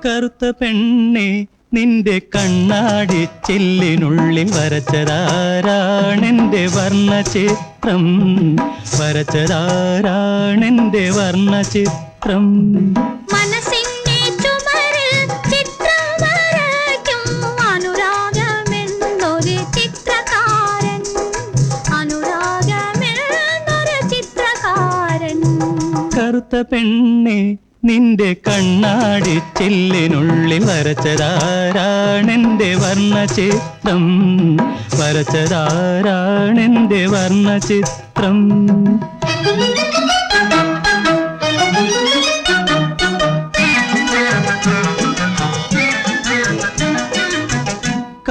കറുത്ത പെണ്ണെ നിന്റെ കണ്ണാടി ചില്ലിനുള്ളിൽ വരച്ചതാരാണെന്റെ വർണ്ണചിത്രം വരച്ചതാരാണെന്റെ വർണ്ണചിത്രം മനസ്സിന്റെ ചുമരിൽ ചിത്രം വരയ്ക്കും അനുരാഗമെന്നൊരു ചിത്രകാരൻ അനുരാഗമെന്നൊരു ചിത്രകാരൻ കറുത്ത പെണ്ണെ നിന്റെ കണ്ണാടി ചില്ലിനുള്ളിൽ വരച്ചതാരാണെന്റെ വർണ്ണചിത്രം വരച്ചതാരാണെന്റെ വർണ്ണചിത്രം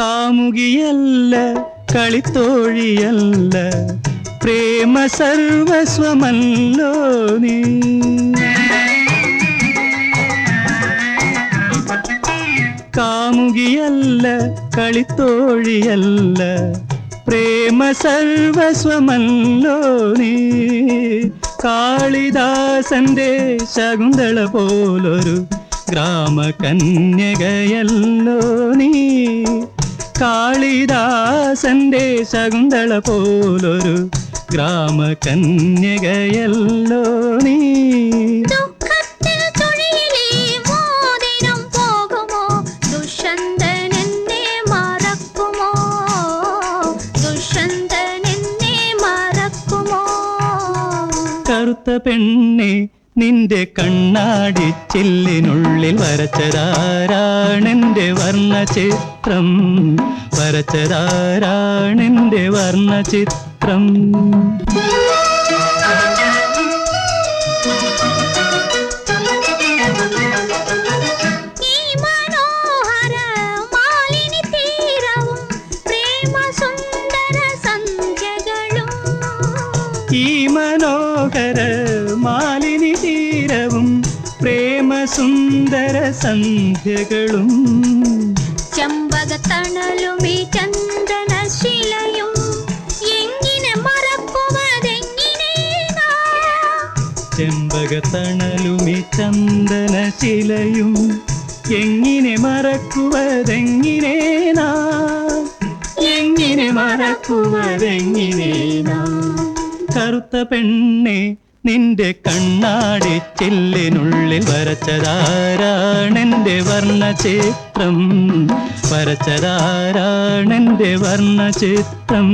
കാമുകിയല്ല കളിത്തോഴിയല്ല പ്രേമ സർവസ്വമല്ലോ നീ കാമുകിയല്ല കളിത്തോഴിയല്ല പ്രേമ സർവസ്വമല്ലോ നീ കാളിദാസന്റെ ശകുന്തള പോലൊരു ഗ്രാമകന്യകയല്ലോ നീ കാളിദാസന്റെ ശകുന്തള പോലൊരു ഗ്രാമകന്യകയല്ലോ നീ കറുത്ത പെണ്ണെ നിന്റെ കണ്ണാടി ചില്ലിനുള്ളിൽ വരച്ചതാരാണെന്റെ വർണ്ണചിത്രം വരച്ചതാരാണെന്റെ വർണ്ണചിത്രം ഈ മനോഹര മാലിനി തീരവും പ്രേമ സുന്ദര സന്ധ്യകളും ചെമ്പകത്തണലുമീ ചന്ദനശിലയും എങ്ങനെ മറക്കുവതെങ്ങനെ ചെമ്പകത്തണലുമീ ചന്ദനശിലയും എങ്ങനെ മറക്കുവതെങ്ങനെ എങ്ങനെ മറക്കുവതെങ്ങനെ കറുത്ത പെണ്ണെ നിന്റെ കണ്ണാടി ചില്ലിനുള്ളിൽ വരച്ചതാരാണെന്റെ വർണ്ണചിത്രം വരച്ചതാരാണെന്റെ വർണ്ണചിത്രം